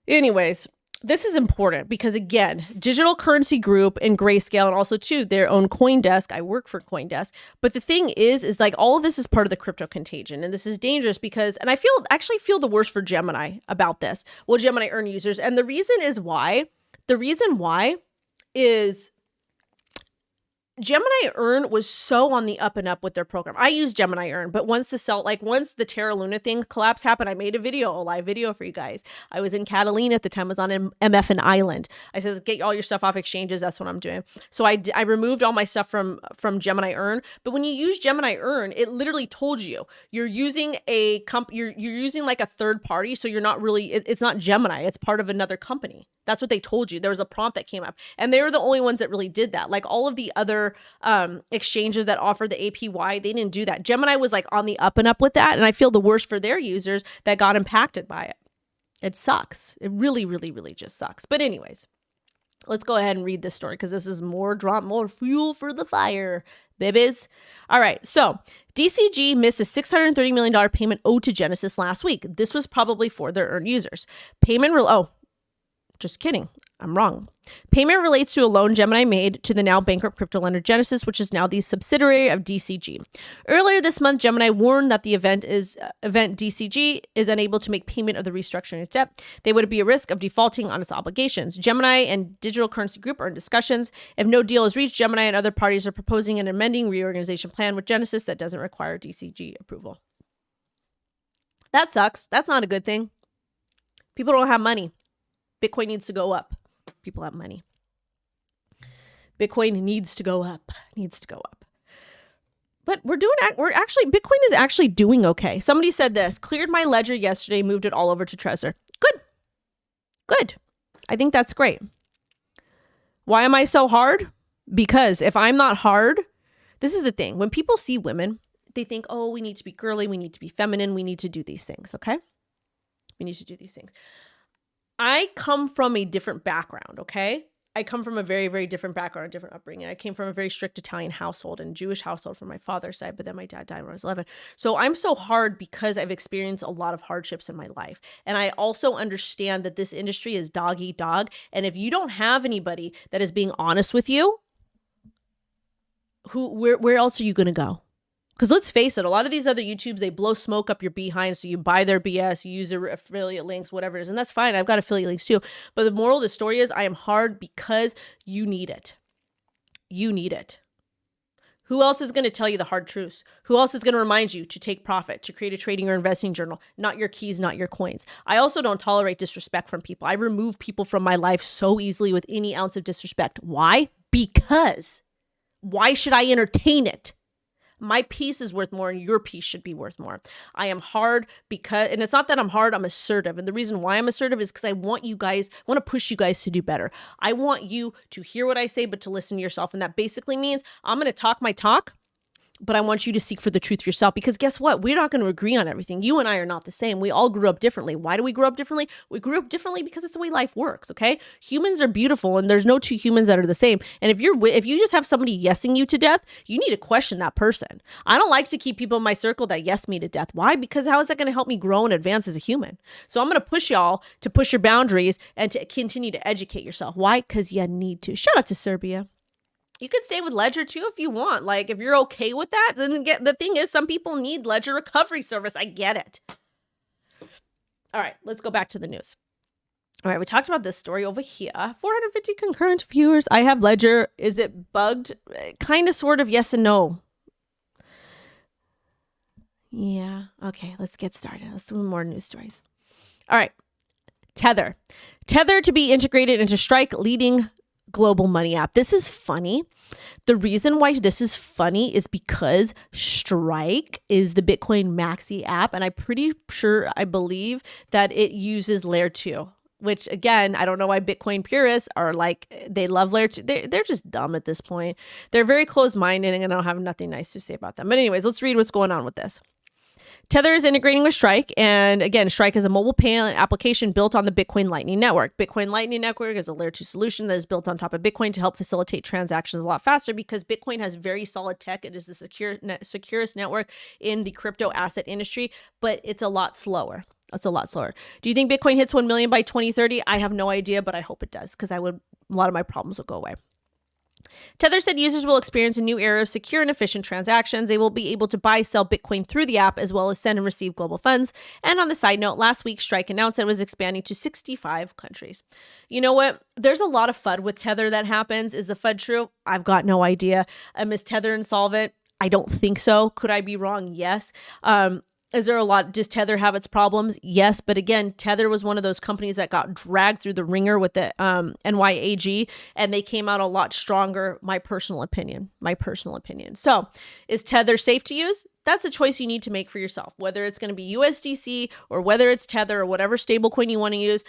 Anyways, this is important because, again, Digital Currency Group and Grayscale, and also too their own CoinDesk. I work for CoinDesk, but the thing is like all of this is part of the crypto contagion, and this is dangerous because, and I actually feel the worst for Gemini about this. Well, Gemini Earn users, and the reason why is Gemini Earn was so on the up and up with their program. I use Gemini Earn, but once the Terra Luna thing collapse happened, I made a live video for you guys. I was in Catalina at the time. I was on MF and Island. I said, get all your stuff off exchanges. That's what I'm doing. So I removed all my stuff from Gemini Earn. But when you use Gemini Earn, it literally told you you're using you're using like a third party. So you're not really, it's not Gemini. It's part of another company. That's what they told you. There was a prompt that came up, and they were the only ones that really did that. Like all of the other exchanges that offer the APY, they didn't do that. Gemini was like on the up and up with that, and I feel the worst for their users that got impacted by it. It sucks. It really, really, really just sucks. But anyways, let's go ahead and read this story because this is more fuel for the fire, babies. All right, so DCG missed a $630 million payment owed to Genesis last week. This was probably for their earned users. Just kidding. I'm wrong. Payment relates to a loan Gemini made to the now bankrupt crypto lender Genesis, which is now the subsidiary of DCG. Earlier this month, Gemini warned that the event DCG is unable to make payment of the restructuring its debt. They would be at risk of defaulting on its obligations. Gemini and Digital Currency Group are in discussions. If no deal is reached, Gemini and other parties are proposing an amending reorganization plan with Genesis that doesn't require DCG approval. That sucks. That's not a good thing. People don't have money. Bitcoin needs to go up. People have money. Bitcoin needs to go up. But Bitcoin is actually doing okay. Somebody said this, cleared my ledger yesterday, moved it all over to Trezor. Good. I think that's great. Why am I so hard? Because if I'm not hard, this is the thing. When people see women, they think, oh, we need to be girly. We need to be feminine. We need to do these things. Okay. We need to do these things. I come from a different background, okay? I come from a very, very different background, different upbringing. I came from a very strict Italian household and Jewish household from my father's side, but then my dad died when I was 11. So I'm so hard because I've experienced a lot of hardships in my life. And I also understand that this industry is dog eat dog. And if you don't have anybody that is being honest with you, where else are you going to go? Because let's face it, a lot of these other YouTubes, they blow smoke up your behind. So you buy their BS, you use their affiliate links, whatever it is. And that's fine. I've got affiliate links too. But the moral of the story is I am hard because you need it. You need it. Who else is going to tell you the hard truths? Who else is going to remind you to take profit, to create a trading or investing journal? Not your keys, not your coins. I also don't tolerate disrespect from people. I remove people from my life so easily with any ounce of disrespect. Why? Because why should I entertain it? My piece is worth more and your piece should be worth more. I am hard because, and it's not that I'm hard, I'm assertive. And the reason why I'm assertive is because I want to push you guys to do better. I want you to hear what I say, but to listen to yourself. And that basically means I'm going to talk my talk, but I want you to seek for the truth yourself, because guess what? We're not going to agree on everything. You and I are not the same. We all grew up differently. Why do we grow up differently? We grew up differently because it's the way life works, okay? Humans are beautiful and there's no two humans that are the same. And if you just have somebody yesing you to death, you need to question that person. I don't like to keep people in my circle that yes me to death. Why? Because how is that going to help me grow and advance as a human? So I'm going to push y'all to push your boundaries and to continue to educate yourself. Why? Because you need to. Shout out to Serbia. You could stay with Ledger too if you want. Like, if you're okay with that, then the thing is, some people need Ledger recovery service. I get it. All right, let's go back to the news. All right, we talked about this story over here. 450 concurrent viewers. I have Ledger. Is it bugged? Kind of, sort of, yes and no. Yeah. Okay, let's get started. Let's do more news stories. All right. Tether. Tether to be integrated into Strike, leading global money app. This is funny. The reason why this is funny is because Strike is the Bitcoin Maxi app, and I'm pretty sure, I believe that it uses layer 2, which again, I don't know why Bitcoin purists are like, they love layer 2. They're just dumb at this point. They're very closed-minded, and I don't have nothing nice to say about them. But anyways, let's read what's going on with this. Tether is integrating with Strike. And again, Strike is a mobile payment application built on the Bitcoin Lightning Network. Bitcoin Lightning Network is a layer 2 solution that is built on top of Bitcoin to help facilitate transactions a lot faster, because Bitcoin has very solid tech. It is the securest network in the crypto asset industry, but it's a lot slower. It's a lot slower. Do you think Bitcoin hits 1 million by 2030? I have no idea, but I hope it does, because a lot of my problems will go away. Tether said users will experience a new era of secure and efficient transactions. They will be able to buy, sell Bitcoin through the app, as well as send and receive global funds. And on the side note, last week, Strike announced that it was expanding to 65 countries. You know what? There's a lot of FUD with Tether that happens. Is the FUD true? I've got no idea. Is Tether insolvent? I don't think so. Could I be wrong? Yes. Is there a lot? Does Tether have its problems? Yes. But again, Tether was one of those companies that got dragged through the ringer with the NYAG, and they came out a lot stronger. My personal opinion. So is Tether safe to use? That's a choice you need to make for yourself, whether it's going to be USDC or whether it's Tether or whatever stablecoin you want to use.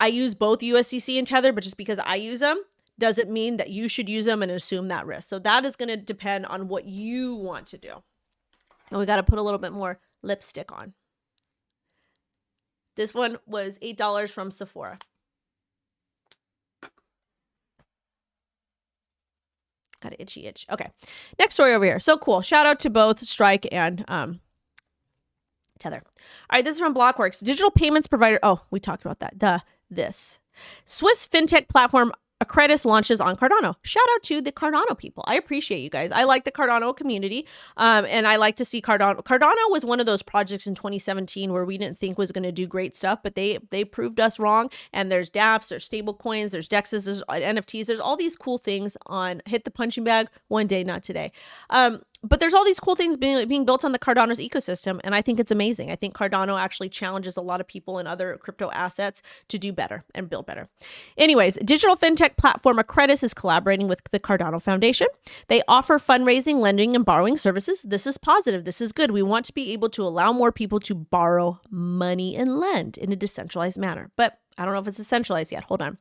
I use both USDC and Tether, but just because I use them doesn't mean that you should use them and assume that risk. So that is going to depend on what you want to do. And we got to put a little bit more lipstick on. This one was $8 from Sephora. Got an itchy itch. Okay. Next story over here. So cool. Shout out to both Strike and Tether. All right. This is from Blockworks. Digital payments provider. Oh, we talked about that. This Swiss fintech platform Accreditus launches on Cardano. Shout out to the Cardano people. I appreciate you guys. I like the Cardano community, and I like to see Cardano. Cardano was one of those projects in 2017 where we didn't think was going to do great stuff, but they proved us wrong. And there's dApps, there's stable coins, there's DEXs, there's NFTs, there's all these cool things on Hit the Punching Bag one day, not today. But there's all these cool things being built on the Cardano's ecosystem, and I think it's amazing. I think Cardano actually challenges a lot of people and other crypto assets to do better and build better. Anyways, digital fintech platform Accreditus is collaborating with the Cardano Foundation. They offer fundraising, lending, and borrowing services. This is positive. This is good. We want to be able to allow more people to borrow money and lend in a decentralized manner. But I don't know if it's decentralized yet. Hold on.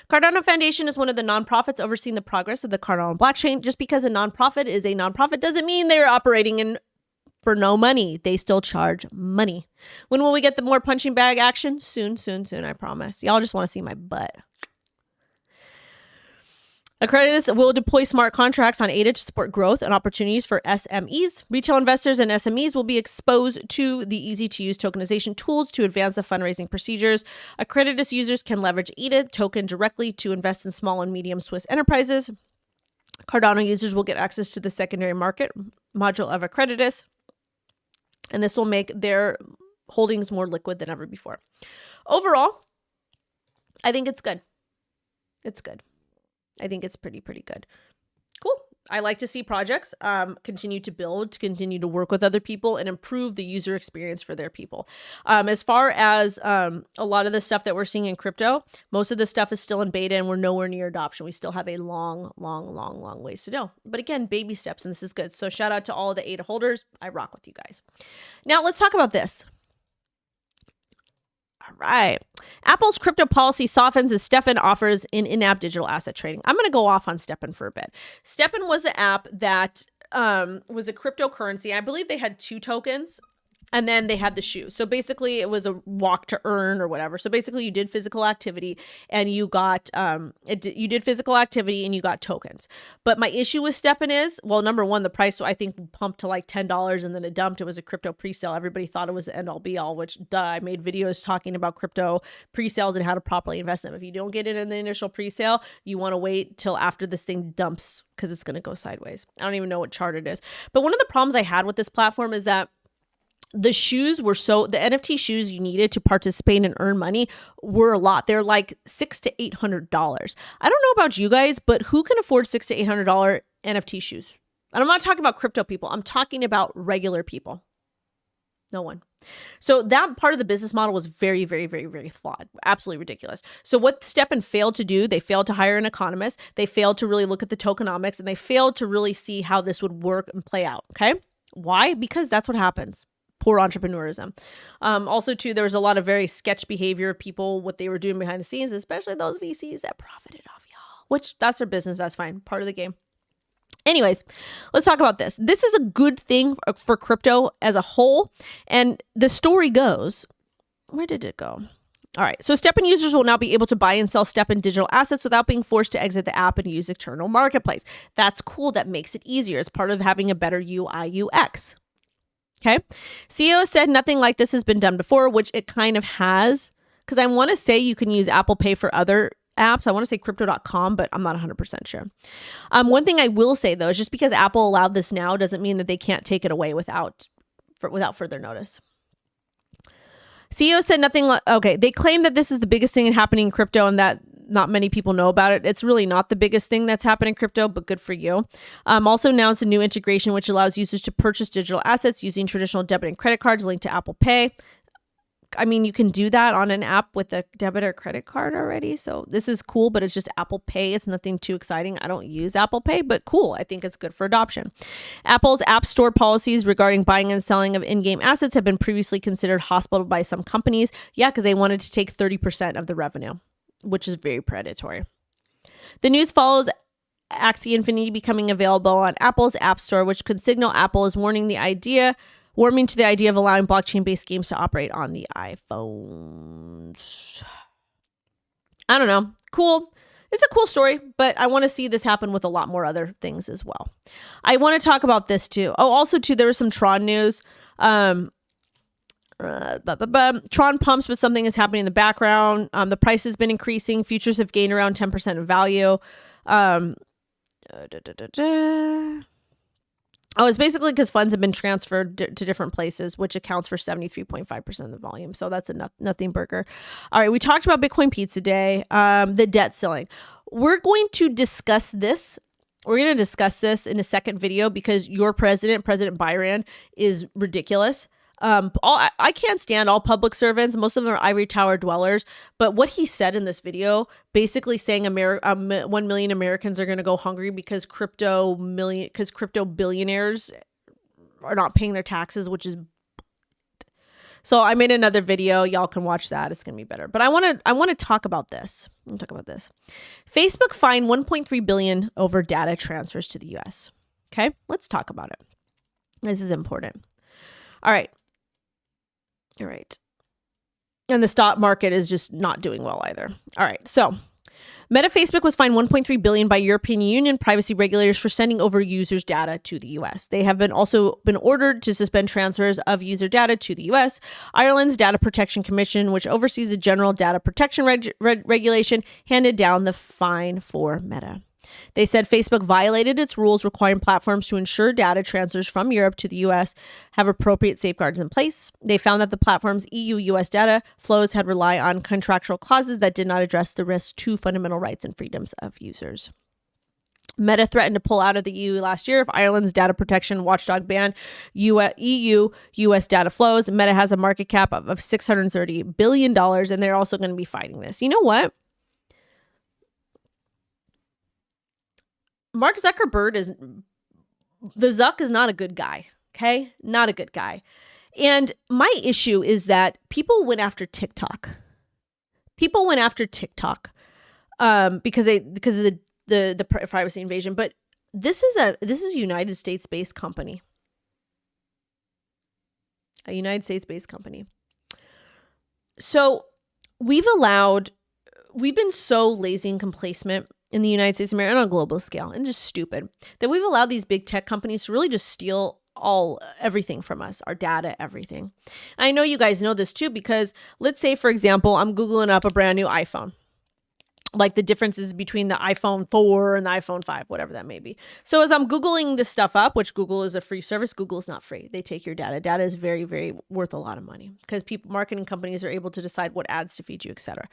Cardano Foundation is one of the nonprofits overseeing the progress of the Cardano blockchain. Just because a nonprofit is a nonprofit doesn't mean they're operating for no money. They still charge money. When will we get the more punching bag action? Soon, I promise. Y'all just want to see my butt. Accreditus will deploy smart contracts on ADA to support growth and opportunities for SMEs. Retail investors and SMEs will be exposed to the easy-to-use tokenization tools to advance the fundraising procedures. Accreditus users can leverage ADA token directly to invest in small and medium Swiss enterprises. Cardano users will get access to the secondary market module of Accreditus, and this will make their holdings more liquid than ever before. Overall, I think it's good. It's good. I think it's pretty good. Cool. I like to see projects continue to build, to continue to work with other people and improve the user experience for their people. As far as a lot of the stuff that we're seeing in crypto, most of the stuff is still in beta and we're nowhere near adoption. We still have a long ways to go. But again, baby steps, and this is good. So shout out to all of the ADA holders. I rock with you guys. Now let's talk about this. All right. Apple's crypto policy softens as STEPN offers in-app digital asset trading. I'm going to go off on STEPN for a bit. STEPN was an app that was a cryptocurrency. I believe they had 2 tokens. And then they had the shoe. So basically it was a walk to earn or whatever. So basically you did physical activity and you got, you did physical activity and you got tokens. But my issue with STEPN is, well, number one, the price I think pumped to like $10 and then it dumped. It was a crypto pre-sale. Everybody thought it was the end all be all, which I made videos talking about crypto pre-sales and how to properly invest in them. If you don't get it in the initial pre-sale, you want to wait till after this thing dumps because it's going to go sideways. I don't even know what chart it is. But one of the problems I had with this platform is that the shoes were the NFT shoes you needed to participate and earn money were a lot. They're like $600 to $800. I don't know about you guys, but who can afford $600 to $800 NFT shoes? And I'm not talking about crypto people. I'm talking about regular people. No one. So that part of the business model was very, very, very, very flawed. Absolutely ridiculous. So what STEPN failed to do, they failed to hire an economist. They failed to really look at the tokenomics, and they failed to really see how this would work and play out. Okay. Why? Because that's what happens. Poor entrepreneurism. Also, too, there was a lot of very sketch behavior of people, what they were doing behind the scenes, especially those VCs that profited off y'all, which that's their business. That's fine. Part of the game. Anyways, let's talk about this. This is a good thing for crypto as a whole. And the story goes, where did it go? All right. So STEPN users will now be able to buy and sell STEPN digital assets without being forced to exit the app and use external marketplace. That's cool. That makes it easier. It's part of having a better UI UX. Okay. CEO said nothing like this has been done before, which it kind of has. Because I want to say you can use Apple Pay for other apps. I want to say crypto.com, but I'm not 100% sure. One thing I will say, though, is just because Apple allowed this now doesn't mean that they can't take it away without further notice. CEO said nothing. Okay, they claim that this is the biggest thing happening in crypto and that not many people know about it. It's really not the biggest thing that's happening in crypto, but good for you. Also announced a new integration which allows users to purchase digital assets using traditional debit and credit cards linked to Apple Pay. I mean, you can do that on an app with a debit or credit card already. So this is cool, but it's just Apple Pay. It's nothing too exciting. I don't use Apple Pay, but cool. I think it's good for adoption. Apple's App Store policies regarding buying and selling of in-game assets have been previously considered hostile by some companies. Yeah, because they wanted to take 30% of the revenue, which is very predatory. The news follows Axie Infinity becoming available on Apple's App Store, which could signal Apple is warming to the idea of allowing blockchain-based games to operate on the iPhones. I don't know. Cool. It's a cool story, but I want to see this happen with a lot more other things as well. I want to talk about this too. Oh, also too, there was some Tron news. Tron pumps, but something is happening in the background. The price has been increasing. Futures have gained around 10% in value. Oh, it's basically because funds have been transferred to different places, which accounts for 73.5% of the volume. So that's a nothing burger. All right, we talked about Bitcoin Pizza Day, the debt ceiling. We're going to discuss this. We're going to discuss this in a second video because your President Byron, is ridiculous. I can't stand all public servants. Most of them are ivory tower dwellers. But what he said in this video, basically saying 1 million Americans are going to go hungry because crypto billionaires are not paying their taxes, which is. So I made another video. Y'all can watch that. It's going to be better. But I want to talk about this. Facebook fined $1.3 billion over data transfers to the U.S. Okay, let's talk about it. This is important. All right. And the stock market is just not doing well either. All right. So Meta Facebook was fined $1.3 billion by European Union privacy regulators for sending over users' data to the U.S. They have also been ordered to suspend transfers of user data to the U.S. Ireland's Data Protection Commission, which oversees the general data protection regulation, handed down the fine for Meta. They said Facebook violated its rules requiring platforms to ensure data transfers from Europe to the U.S. have appropriate safeguards in place. They found that the platform's EU-US data flows had relied on contractual clauses that did not address the risks to fundamental rights and freedoms of users. Meta threatened to pull out of the EU last year if Ireland's data protection watchdog banned EU-US data flows. Meta has a market cap of $630 billion, and they're also going to be fighting this. You know what? Mark Zuckerberg is not a good guy. Okay. Not a good guy. And my issue is that people went after TikTok. Because of the privacy invasion. But this is a United States based company. A United States based company. So we've been so lazy and complacent in the United States of America on a global scale, and just stupid, that we've allowed these big tech companies to really just steal everything from us, our data, everything. And I know you guys know this too, because let's say, for example, I'm Googling up a brand new iPhone, like the differences between the iPhone 4 and the iPhone 5, whatever that may be. So as I'm Googling this stuff up, which Google is a free service, Google is not free. They take your data. Data is very, very worth a lot of money because marketing companies are able to decide what ads to feed you, etc.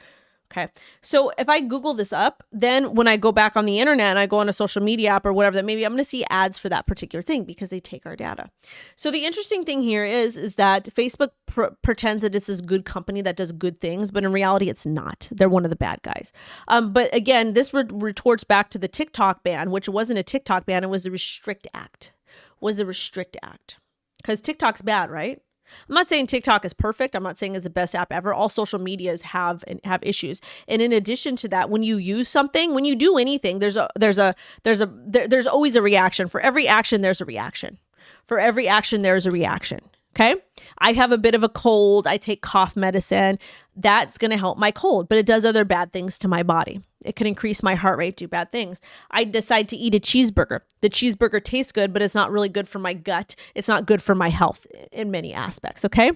Okay. So if I Google this up, then when I go back on the internet and I go on a social media app or whatever, that maybe I'm going to see ads for that particular thing because they take our data. So the interesting thing here is that Facebook pretends that it's this good company that does good things, but in reality, it's not. They're one of the bad guys. But again, this retorts back to the TikTok ban, which wasn't a TikTok ban. It was a Restrict Act. Because TikTok's bad, right? I'm not saying TikTok is perfect. I'm not saying it's the best app ever. All social medias have issues. And in addition to that, when you use something, when you do anything, there's always a reaction. For every action, there's a reaction. For every action, there's a reaction. Okay. I have a bit of a cold. I take cough medicine. That's going to help my cold, but it does other bad things to my body. It can increase my heart rate, do bad things. I decide to eat a cheeseburger. The cheeseburger tastes good, but it's not really good for my gut. It's not good for my health in many aspects. Okay.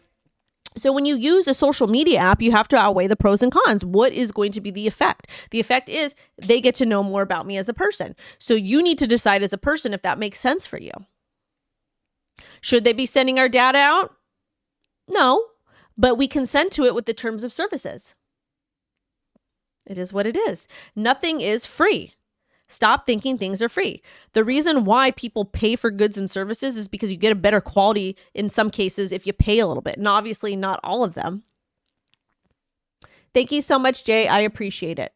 So when you use a social media app, you have to outweigh the pros and cons. What is going to be the effect? The effect is they get to know more about me as a person. So you need to decide as a person if that makes sense for you. Should they be sending our data out? No, but we consent to it with the terms of services. It is what it is. Nothing is free. Stop thinking things are free. The reason why people pay for goods and services is because you get a better quality in some cases if you pay a little bit, and obviously not all of them. Thank you so much, Jay. I appreciate it.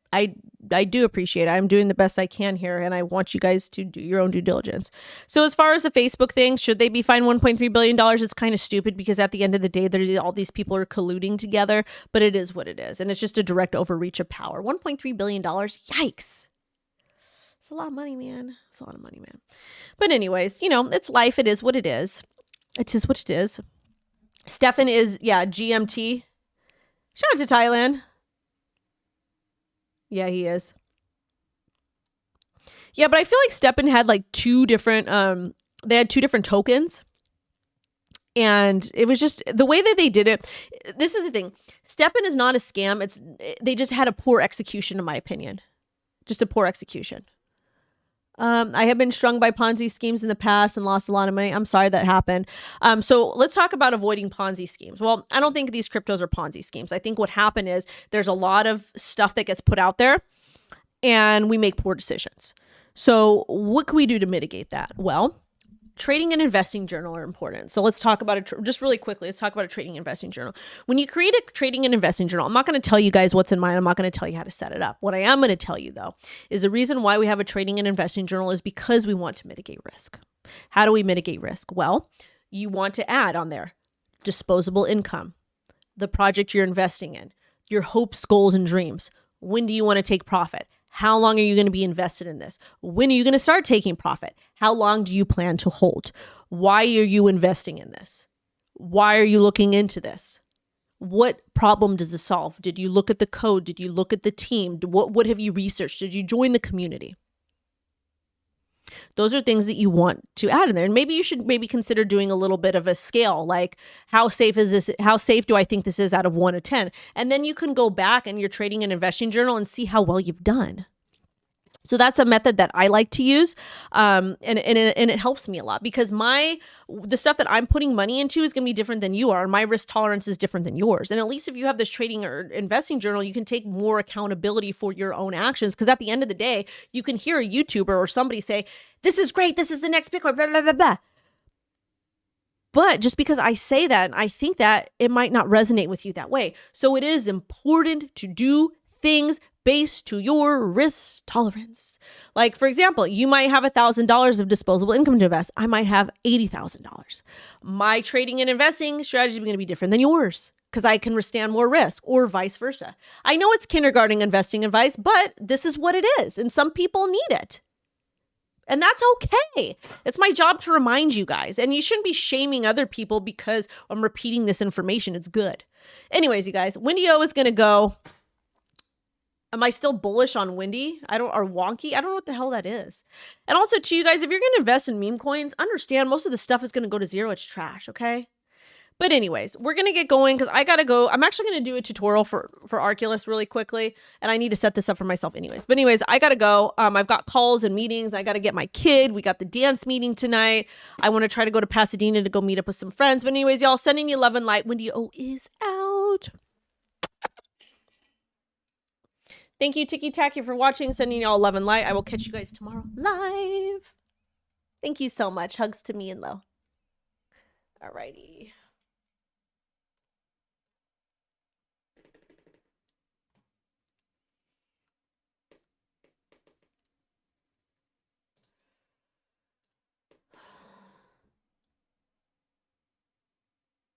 I do appreciate it. I'm doing the best I can here, and I want you guys to do your own due diligence. So as far as the Facebook thing, should they be fined $1.3 billion? It's kind of stupid because at the end of the day, all these people are colluding together, but it is what it is. And it's just a direct overreach of power. $1.3 billion? Yikes. It's a lot of money, man. It's a lot of money, man. But anyways, it's life. It is what it is. It is what it is. Stefan is, GMT. Shout out to Thailand. Yeah, he is. Yeah, but I feel like Stepan had like two different tokens. And it was just the way that they did it. This is the thing. Stepan is not a scam. They just had a poor execution, in my opinion. Just a poor execution. I have been strung by Ponzi schemes in the past and lost a lot of money. I'm sorry that happened. So let's talk about avoiding Ponzi schemes. Well, I don't think these cryptos are Ponzi schemes. I think what happened is there's a lot of stuff that gets put out there and we make poor decisions. So what can we do to mitigate that? Well, trading and investing journal are important. So let's talk about it just really quickly. Let's talk about a trading and investing journal. When you create a trading and investing journal, I'm not going to tell you guys what's in mine. I'm not going to tell you how to set it up. What I am going to tell you though, is the reason why we have a trading and investing journal is because we want to mitigate risk. How do we mitigate risk? Well, you want to add on there disposable income, the project you're investing in, your hopes, goals, and dreams. When do you want to take profit? How long are you going to be invested in this? When are you going to start taking profit? How long do you plan to hold? Why are you investing in this? Why are you looking into this? What problem does it solve? Did you look at the code? Did you look at the team? What have you researched? Did you join the community? Those are things that you want to add in there. And maybe you should consider doing a little bit of a scale, like how safe is this? How safe do I think this is out of 1 to 10? And then you can go back in your trading and investing journal and see how well you've done. So that's a method that I like to use. And it helps me a lot because the stuff that I'm putting money into is going to be different than you are. My risk tolerance is different than yours. And at least if you have this trading or investing journal, you can take more accountability for your own actions. Because at the end of the day, you can hear a YouTuber or somebody say, this is great. This is the next Bitcoin, blah, blah, blah, blah. But just because I say that, and I think that it might not resonate with you that way. So it is important to do things based to your risk tolerance. Like, for example, you might have $1,000 of disposable income to invest. I might have $80,000. My trading and investing strategy is going to be different than yours because I can withstand more risk or vice versa. I know it's kindergarten investing advice, but this is what it is. And some people need it. And that's okay. It's my job to remind you guys. And you shouldn't be shaming other people because I'm repeating this information. It's good. Anyways, you guys, WendyO is going to go. Am I still bullish on Wendy? Or wonky? I don't know what the hell that is. And also to you guys, if you're going to invest in meme coins, understand most of the stuff is going to go to zero. It's trash. Okay. But anyways, we're going to get going because I got to go. I'm actually going to do a tutorial for Arculus really quickly. And I need to set this up for myself anyways. But anyways, I got to go. I've got calls and meetings. I got to get my kid. We got the dance meeting tonight. I want to try to go to Pasadena to go meet up with some friends. But anyways, y'all, sending you love and light. WendyO is out. Thank you, Tiki Tacky, for watching. Sending y'all love and light. I will catch you guys tomorrow live. Thank you so much. Hugs to me and low. Alrighty.